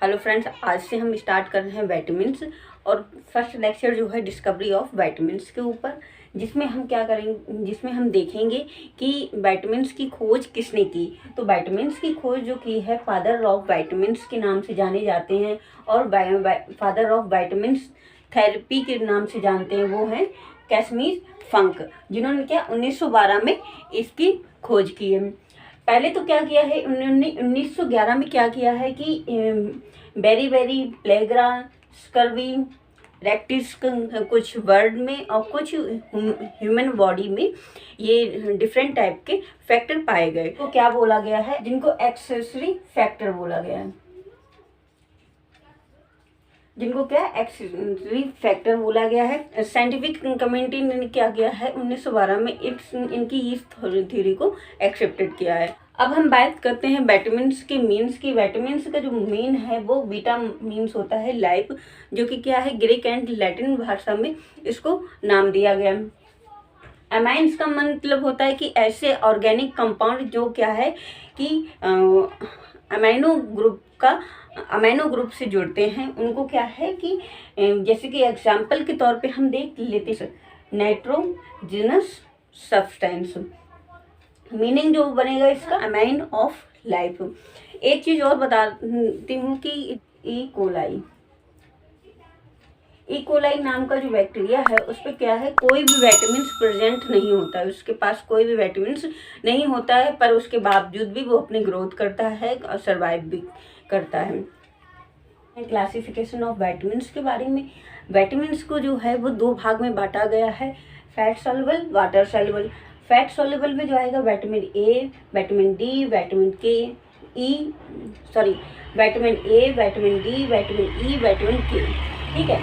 Hello friends, आज से हम स्टार्ट कर रहे हैं विटामिन्स। और फर्स्ट लेक्चर जो है डिस्कवरी ऑफ विटामिन्स के ऊपर, जिसमें हम क्या करेंगे, जिसमें हम देखेंगे कि विटामिन्स की खोज किसने की। तो विटामिन्स की खोज जो की है फादर ऑफ विटामिन्स के नाम से जाने जाते हैं, और फादर ऑफ विटामिन्स थेरेपी के नाम से जानते हैं, वो हैं कैसमीर फंक, जिन्होंने क्या 1912 में इसकी खोज की है। पहले तो क्या किया है उन्होंने 1911 में क्या किया है कि बेरी बेरी प्लेग्रा स्कर्वी रेक्टिस कुछ बर्ड में और कुछ ह्यूमन बॉडी में ये डिफरेंट टाइप के फैक्टर पाए गए, तो क्या बोला गया है, जिनको एक्सेसरी फैक्टर बोला गया है, जिनको क्या एक्सेसरी फैक्टर बोला गया है। साइंटिफिक कम्युनिटी ने क्या किया है 1912 में इनकी इस थ्योरी को एक्सेप्टेड किया है। अब हम बात करते हैं विटामिन्स के मीन्स की। विटामिन्स का जो मीन है वो बीटा मीन्स होता है लाइफ, जो कि क्या है ग्रीक एंड लैटिन भाषा में इसको नाम दिया गया। अमाइंस का मतलब होता है कि ऐसे ऑर्गेनिक कंपाउंड जो क्या है कि अमाइनो ग्रुप से जुड़ते हैं, उनको क्या है कि जैसे कि एग्जाम्पल के तौर पे हम देख लेते हैं नाइट्रोजनस सब्सटेंस, मीनिंग जो बनेगा इसका अमाइन ऑफ लाइफ। एक चीज और बताती हूँ कि इकोलाई नाम का जो बैक्टीरिया है उस पर क्या है कोई भी विटामिन प्रेजेंट नहीं होता है, उसके पास कोई भी विटामिन नहीं होता है, पर उसके बावजूद भी वो अपनी ग्रोथ करता है और सर्वाइव भी करता है। क्लासिफिकेशन ऑफ विटामिन्स के बारे में, विटामिन्स को जो है वो दो भाग में बांटा गया है, fat soluble, water soluble. Fat soluble में जो आएगा vitamin A, vitamin D, vitamin A, vitamin D, vitamin E, vitamin के, ठीक है।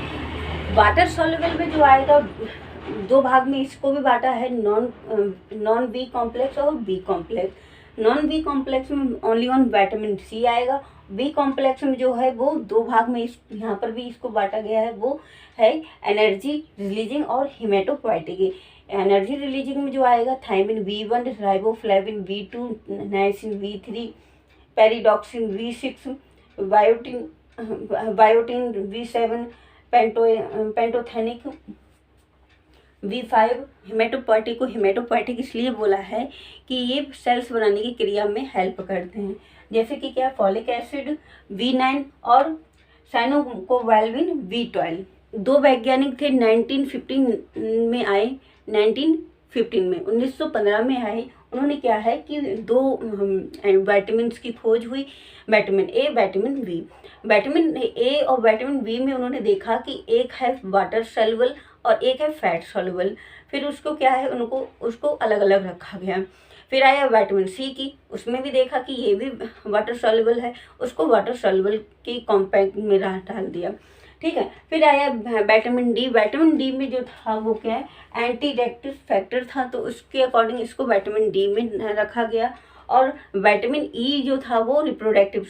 वाटर सॉल्युबल में जो आएगा दो भाग में इसको भी बांटा है, नॉन बी कॉम्प्लेक्स और B complex. Non B complex में ओनली ऑन विटामिन सी आएगा। बी कॉम्प्लेक्स में जो है वो दो भाग में यहाँ पर भी इसको बांटा गया है, वो है एनर्जी रिलीजिंग और हिमेटोपोइटिक। एनर्जी रिलीजिंग में जो आएगा thiamine V1, riboflavin V2, niacin V3, pyridoxine V6, biotin V7, pantothenic V5। Haematopoietic को हिमेटोपोइटिक इसलिए बोला है कि ये सेल्स बनाने की क्रिया में हेल्प करते हैं, जैसे कि क्या फॉलिक एसिड V9 और साइनोकोवैल्विन V12। दो वैज्ञानिक थे 1915 में आए, 1915 में आए। उन्होंने क्या है कि दो विटामिन की खोज हुई, vitamin A, vitamin B. Vitamin A और विटामिन बी में उन्होंने देखा कि एक है वाटर सॉल्युबल और एक है फैट सॉल्युबल। फिर उसको क्या है उसको अलग अलग रखा गया। फिर आया विटामिन सी की, उसमें भी देखा कि ये भी वाटर सॉल्युबल है, उसको वाटर सॉल्युबल के कॉम्पैक्ट में डाल दिया, ठीक है। फिर आया विटामिन डी। विटामिन डी में जो था वो क्या है एंटी रिएक्टिव फैक्टर था, तो उसके अकॉर्डिंग इसको विटामिन डी में रखा गया। और विटामिन ई जो था वो रिप्रोडक्टिव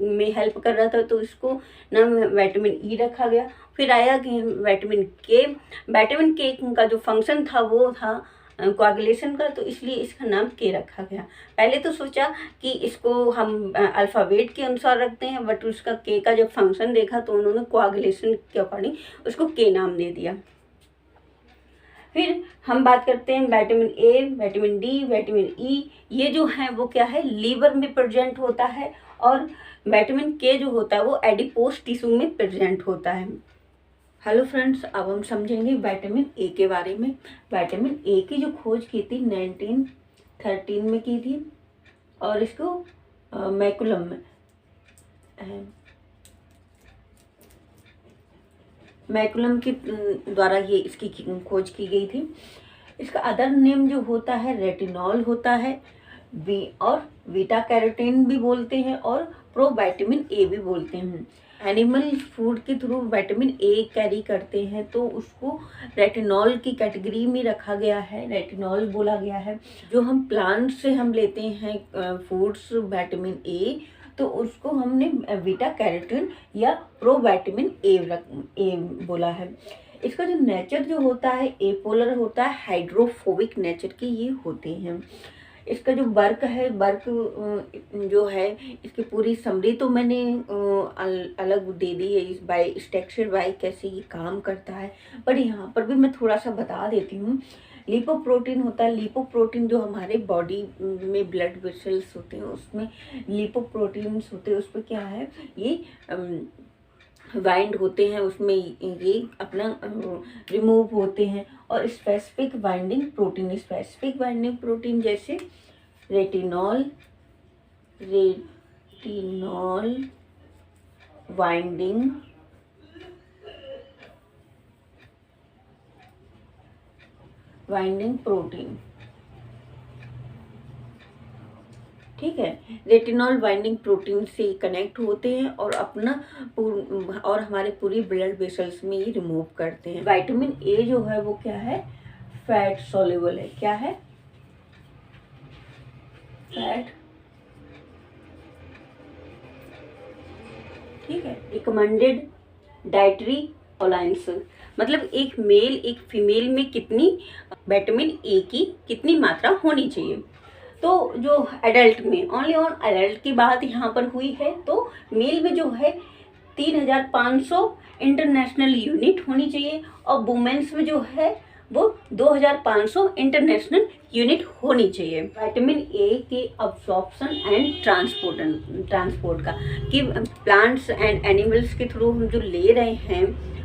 में हेल्प कर रहा था, तो इसको नाम विटामिन ई रखा गया। फिर आया कि विटामिन के। विटामिन के का जो फंक्शन था वो था कोआगुलेशन का, तो इसलिए इसका नाम के रखा गया। पहले तो सोचा कि इसको हम अल्फ़ाबेट के अनुसार रखते हैं, बट उसका के का जब फंक्शन देखा तो उन्होंने कोआगुलेशन के अकॉर्डिंग उसको के नाम दे दिया। फिर हम बात करते हैं vitamin A, vitamin D, vitamin E. ये जो है वो क्या है लीवर में प्रेजेंट होता है, और विटामिन के जो होता है वो एडिपोज टिश्यू में प्रेजेंट होता है। हेलो फ्रेंड्स, अब हम समझेंगे विटामिन ए के बारे में। विटामिन ए की जो खोज की थी 1913 में की थी, और इसको मैकुलम के द्वारा ये इसकी खोज की गई थी। इसका अदर नेम जो होता है रेटिनॉल होता है, और बीटा कैरोटीन भी बोलते हैं, और प्रोविटामिन ए भी बोलते हैं। एनिमल फूड के थ्रू विटामिन ए कैरी करते हैं, तो उसको रेटिनॉल की कैटेगरी में रखा गया है, रेटिनॉल बोला गया है। जो हम प्लांट से हम लेते हैं फूड्स विटामिन ए, तो उसको हमने बीटा कैरोटीन या प्रोविटामिन ए बोला है। इसका जो नेचर जो होता है एपोलर होता है, हाइड्रोफोबिक नेचर के ये होते हैं। इसका जो वर्क है, वर्क जो है इसकी पूरी समरी तो मैंने अलग दे दी है इस बाय स्ट्रक्चर बाय कैसे ये काम करता है, पर यहाँ पर भी मैं थोड़ा सा बता देती हूँ। लिपोप्रोटीन होता है, लिपोप्रोटीन जो हमारे बॉडी में ब्लड वेसल्स होते हैं उसमें लिपोप्रोटीन्स होते हैं, उस पर क्या है ये बाइंड होते हैं, उसमें ये अपना रिमूव होते हैं। और specific binding protein, specific binding protein जैसे रेटिनॉल बाइंडिंग प्रोटीन, ठीक है। रेटिनॉल बाइंडिंग प्रोटीन से कनेक्ट होते हैं और अपना और हमारे पूरी ब्लड वेसल्स में ये रिमूव करते हैं। विटामिन ए जो है वो क्या है, फैट सॉल्युबल है। क्या है, फैट, ठीक है। रिकमेंडेड डाइटरी अलाउंस, मतलब एक मेल एक फीमेल में कितनी विटामिन ए की कितनी मात्रा होनी चाहिए। तो जो एडल्ट में, ओनली ऑन एडल्ट की बात यहाँ पर हुई है, तो मेल में जो है 3500 इंटरनेशनल यूनिट होनी चाहिए और वुमेन्स में जो है वो 2500 इंटरनेशनल यूनिट होनी चाहिए। विटामिन ए के अब्जॉर्प्शन एंड ट्रांसपोर्ट का, कि प्लांट्स एंड एनिमल्स के थ्रू हम जो ले रहे हैं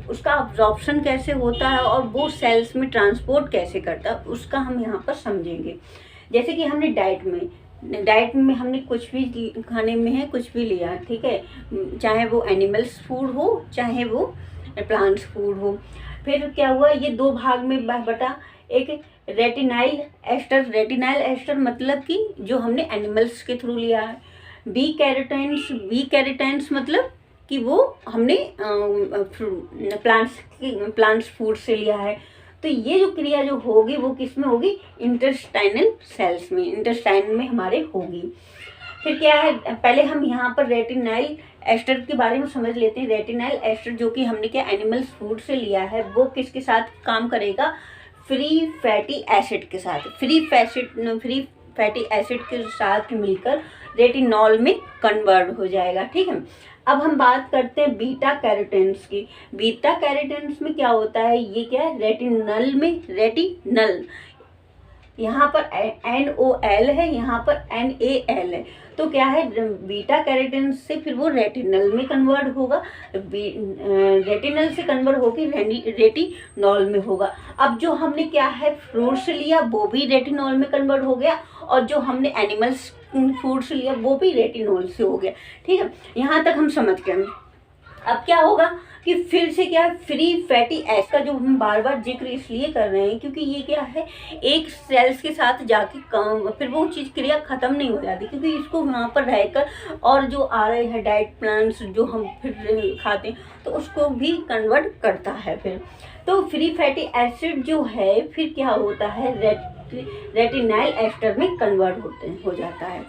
उसका अब्जॉर्प्शन कैसे होता है और वो सेल्स में ट्रांसपोर्ट कैसे करता है, उसका हम यहाँ पर समझेंगे। जैसे कि हमने डाइट में हमने कुछ भी खाने में है, कुछ भी लिया, ठीक है, चाहे वो एनिमल्स फूड हो चाहे वो प्लांट्स फूड हो। फिर क्या हुआ, ये दो भाग में बटा, एक रेटिनाइल एस्टर मतलब कि जो हमने एनिमल्स के थ्रू लिया है। बी कैरोटीन्स मतलब कि वो हमने प्लांट्स फूड से लिया है। तो ये जो क्रिया जो होगी वो किस में होगी, इंटेस्टाइनल सेल्स में, इंटेस्टाइन में हमारे होगी। फिर क्या है, पहले हम यहाँ पर रेटिनाइल एस्टर के बारे में समझ लेते हैं। रेटिनाइल एस्टर जो कि हमने क्या एनिमल्स फूड से लिया है, वो किसके साथ काम करेगा, फ्री फैटी एसिड के साथ, फ्री फैटी एसिड के साथ मिलकर रेटिनॉल में कन्वर्ट हो जाएगा, ठीक है। अब हम बात करते हैं बीटा कैरोटीन्स की। बीटा कैरोटीन्स में क्या होता है, ये क्या है, रेटिनल, यहाँ पर NOL है, यहाँ पर NaL है। तो क्या है, बीटा कैरोटीन से फिर वो रेटिनल में कन्वर्ट होगा, रेटिनल से कन्वर्ट होकर रेटिनॉल में होगा। अब जो हमने क्या है फ्रूट से लिया वो भी रेटिनॉल में कन्वर्ट हो गया, और जो हमने एनिमल्स फूड से लिया वो भी रेटिनॉल से हो गया, ठीक है। यहाँ तक हम समझ गए। अब क्या होगा कि फिर से क्या है, फ्री फैटी एसिड का जो हम बार बार जिक्र इसलिए कर रहे हैं क्योंकि ये क्या है, एक सेल्स के साथ जाके फिर वो चीज़ क्रिया ख़त्म नहीं हो जाती, क्योंकि इसको वहाँ पर रहकर और जो आ रहे हैं डाइट प्लान्स जो हम फिर खाते हैं तो उसको भी कन्वर्ट करता है। फिर तो फ्री फैटी एसिड जो है फिर क्या होता है, रेटिनाइल एस्टर में कन्वर्ट हो जाता है।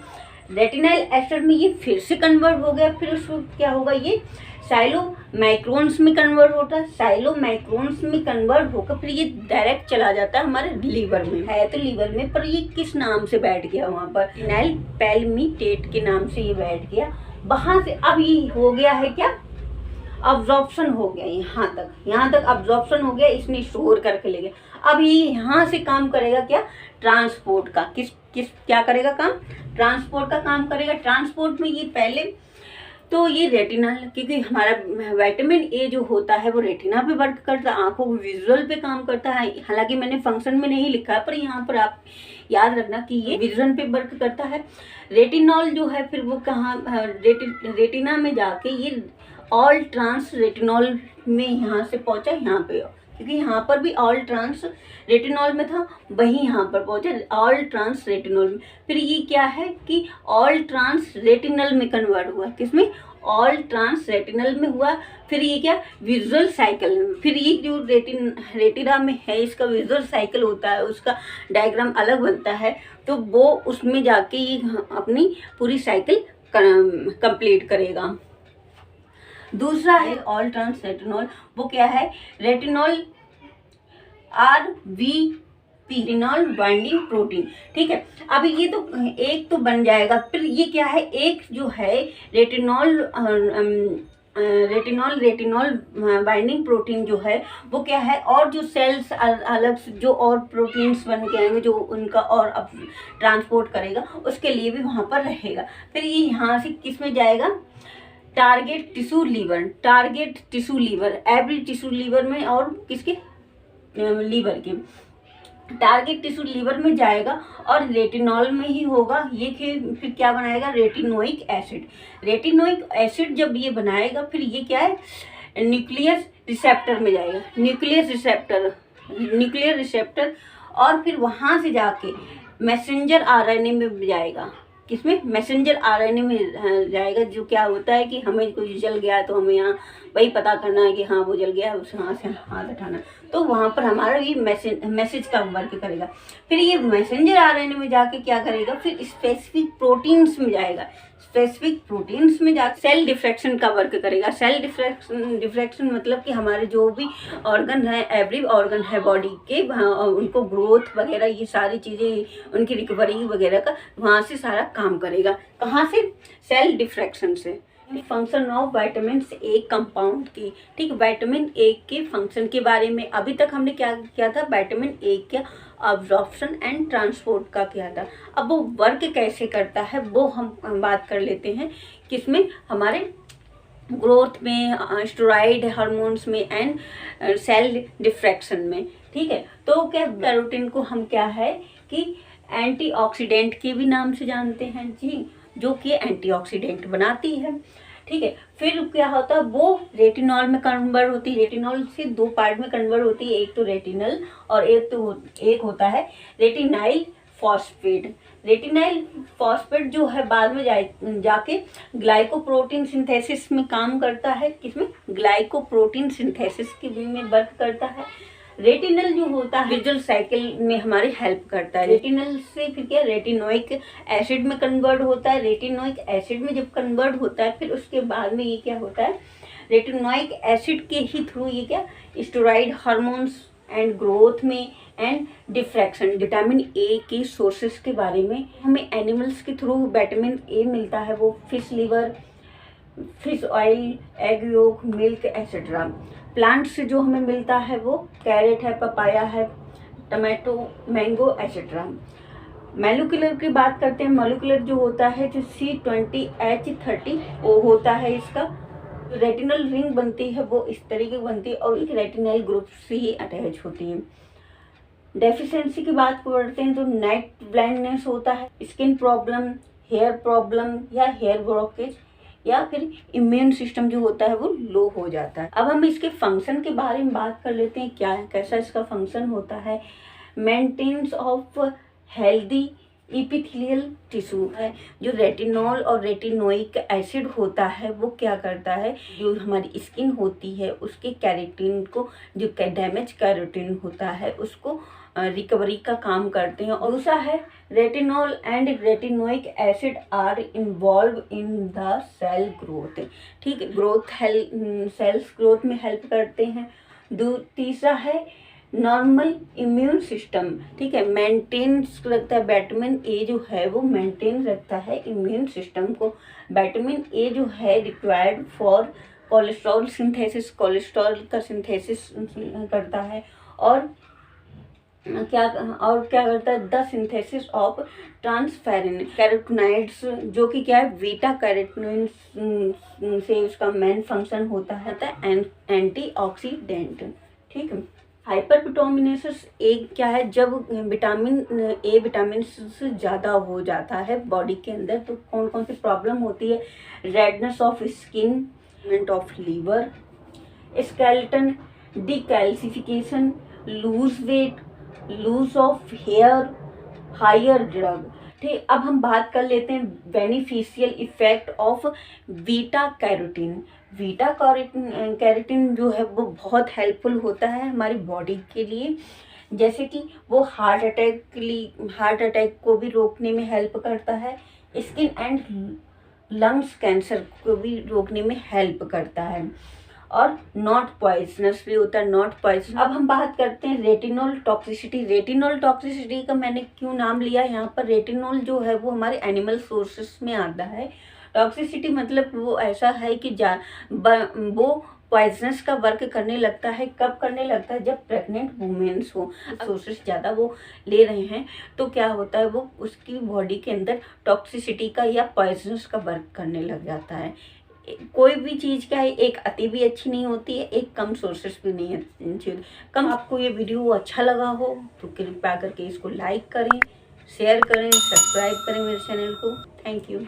रेटिनाइल एस्टर में ये फिर से कन्वर्ट हो गया, फिर उसको क्या होगा, ये साइलोमाइक्रोन्स में कन्वर्ट होता है। साइलोमाइक्रोन्स में कन्वर्ट होकर फिर ये डायरेक्ट चला जाता है हमारे लीवर में, है तो लीवर में, पर ये किस नाम से बैठ गया वहाँ पर, रेटिनाइल पैल्मिटेट के नाम से ये बैठ गया। वहाँ से अब ये हो गया है क्या, अब्जॉर्प्शन हो गया, यहाँ तक अब्जॉर्प्शन हो गया, इसने स्टोर करके ले गया। अब ये यहाँ से काम करेगा क्या, ट्रांसपोर्ट का, किस क्या करेगा काम, ट्रांसपोर्ट का काम करेगा। ट्रांसपोर्ट में ये पहले तो ये रेटिना, क्योंकि हमारा विटामिन ए जो होता है वो रेटिना पे वर्क करता है, आंखों को विजुअल पे काम करता है। हालांकि मैंने फंक्शन में नहीं लिखा है, पर यहाँ पर आप याद रखना कि ये विजन पे वर्क करता है। रेटिनॉल जो है फिर वो कहाँ, रेटिना में जाके ये ऑल ट्रांस रेटिनॉल में यहाँ से पहुँचा यहाँ पे, क्योंकि यहाँ पर भी ऑल ट्रांस रेटिनॉल में था, वही यहाँ पर पहुँचा ऑल ट्रांस रेटिनॉल में। फिर ये क्या है कि ऑल ट्रांस रेटिनल में कन्वर्ट हुआ, किसमें, ऑल ट्रांस रेटिनल में हुआ। फिर ये क्या, विजुअल साइकिल, फिर ये जो रेटिना में है इसका विजुअल साइकिल होता है, उसका डायग्राम अलग बनता है, तो वो उसमें जाके ये अपनी पूरी साइकिल कंप्लीट करेगा। दूसरा है ऑल ट्रांस रेटिनॉल, वो क्या है, retinol RBP retinol binding protein. ठीक है, अब ये तो एक तो बन जाएगा, फिर ये क्या है, एक जो है रेटिनॉल बाइंडिंग प्रोटीन जो है वो क्या है, और जो सेल्स अलग से जो और प्रोटीन्स बन के आएंगे जो उनका और अब ट्रांसपोर्ट करेगा, उसके लिए भी वहाँ पर रहेगा। फिर ये यहाँ से किस में जाएगा, target tissue liver, every tissue liver में, और किसके, लीवर के टारगेट टिश्यू लीवर में जाएगा और रेटिनॉल में ही होगा ये। फिर क्या बनाएगा, रेटिनोइक एसिड जब ये बनाएगा फिर ये क्या है, न्यूक्लियस रिसेप्टर में जाएगा, न्यूक्लियर रिसेप्टर, और फिर वहाँ से जाके मैसेंजर आरएनए में जाएगा। किसमें, मैसेंजर आरएनए में जाएगा। जो क्या होता है कि हमें कोई जल गया तो हमें यहाँ वही पता करना है कि हाँ वो जल गया, उस वहाँ से हाथ उठाना, तो वहाँ पर हमारा ये मैसेज का वर्क करेगा। फिर ये मैसेंजर आरएनए में जाके क्या करेगा, फिर स्पेसिफिक प्रोटीन्स में जाएगा, सेल डिफ्रैक्शन का वर्क करेगा। सेल डिफ्रैक्शन मतलब कि हमारे जो भी ऑर्गन है, एवरी ऑर्गन है बॉडी के, उनको ग्रोथ वगैरह ये सारी चीज़ें, उनकी रिकवरी वगैरह का वहाँ से सारा काम करेगा। कहाँ से, सेल डिफ्रैक्शन से। Function of vitamin A compound की, ठीक, विटामिन ए के फंक्शन के बारे में अभी तक हमने क्या किया था, विटामिन ए का अब्जॉर्प्शन एंड ट्रांसपोर्ट का किया था। अब वो वर्क कैसे करता है वो हम बात कर लेते हैं, किसमें, हमारे ग्रोथ में, स्टेरॉइड हार्मोन्स में एंड सेल डिफ्रैक्शन में। ठीक है, तो क्या कैरोटीन को हम क्या है कि एंटीऑक्सीडेंट के भी नाम से जानते हैं जी, जो कि एंटीऑक्सीडेंट बनाती है। ठीक है, फिर क्या होता है, वो रेटिनॉल में कन्वर्ट होती है। रेटिनॉल से दो पार्ट में कन्वर्ट होती है, एक तो रेटिनल और एक होता है रेटिनाइल फॉस्फेट जो है बाद में जाके ग्लाइकोप्रोटीन सिंथेसिस में काम करता है। किसमें, ग्लाइकोप्रोटीन सिंथेसिस के में वर्क करता है। रेटिनल जो होता है विजुअल साइकिल में हमारी हेल्प करता है। रेटिनल से फिर क्या, रेटिनोइक एसिड में कन्वर्ट होता है। रेटिनोइक एसिड में जब कन्वर्ट होता है फिर उसके बाद में ये क्या होता है, रेटिनोइक एसिड के ही थ्रू ये क्या, स्टेरॉइड हार्मोन्स एंड ग्रोथ में एंड डिफ्रैक्शन। विटामिन ए के सोर्सेस के बारे में हमें एनिमल्स के थ्रू विटामिन ए मिलता है, वो fish liver, fish oil, egg yolk, milk etcetera. Plant से जो हमें मिलता है वो कैरेट है, पपाया है, टमाटो, मैंगो एक्सेट्रा। मोलिकुलर की बात करते हैं, मोलिकुलर जो होता है जो C20H30O होता है, इसका रेटिनल रिंग बनती है वो इस तरीके की बनती है और एक रेटिनल ग्रुप से ही अटैच होती है। डेफिशिएंसी की बात करते हैं तो नाइट ब्लाइंडनेस होता है, स्किन प्रॉब्लम, हेयर प्रॉब्लम या हेयर ब्लॉकेज, या फिर इम्यून सिस्टम जो होता है वो लो हो जाता है। अब हम इसके फंक्शन के बारे में बात कर लेते हैं, क्या है, कैसा इसका फंक्शन होता है। Maintenance of healthy epithelial tissue है। जो रेटिनॉल और रेटिनोइक एसिड होता है वो क्या करता है, जो हमारी स्किन होती है उसके कैरेटिन को, जो डैमेज कैरेटिन होता है उसको रिकवरी का काम करते हैं। और दूसरा है retinol and retinoic acid are involve in the cell growth. ठीक है, सेल्स ग्रोथ में हेल्प करते हैं। तीसरा है नॉर्मल इम्यून सिस्टम। ठीक है, मेंटेन्स रखता है, विटामिन ए जो है वो मेंटेन रखता है इम्यून सिस्टम को। विटामिन ए जो है required for cholesterol synthesis, cholesterol का सिंथेसिस करता है। और क्या करता है, the synthesis of transferrin carotenoids, जो कि क्या है, बीटा कैरोटिनॉइड से उसका मेन फंक्शन होता है एंटीऑक्सीडेंट। ठीक है, हाइपरपिटोमिनेसिस एक क्या है, जब विटामिन से ज़्यादा हो जाता है बॉडी के अंदर तो कौन कौन सी प्रॉब्लम होती है, redness of skin, of liver, skeleton decalcification, lose weight, lose of hair, higher drug. ठीक, अब हम बात कर लेते हैं beneficial effect of beta carotene. Beta carotene जो है वो बहुत हेल्पफुल होता है हमारी बॉडी के लिए, जैसे कि वो हार्ट अटैक को भी रोकने में हेल्प करता है, स्किन एंड लंग्स कैंसर को भी रोकने में हेल्प करता है। और नॉट पॉइजनस भी होता है, नॉट पॉइजन। अब हम बात करते हैं रेटिनॉल टॉक्सिसिटी। रेटिनॉल टॉक्सिसिटी का मैंने क्यों नाम लिया यहाँ पर, रेटिनॉल जो है वो हमारे एनिमल सोर्सेस में आता है। टॉक्सिसिटी मतलब वो ऐसा है कि वो पॉइजनस का वर्क करने लगता है। कब करने लगता है, जब प्रेग्नेंट वुमेन्स हो, सोर्सेस ज़्यादा वो ले रहे हैं तो क्या होता है, वो उसकी बॉडी के अंदर टॉक्सिसिटी का या पॉइजनस का वर्क करने लग जाता है। कोई भी चीज़ क्या है, एक अति भी अच्छी नहीं होती है, एक कम सोर्सेस भी नहीं अच्छी। कम आपको ये वीडियो अच्छा लगा हो तो कृपया करके इसको लाइक करें, शेयर करें, सब्सक्राइब करें मेरे चैनल को। Thank you.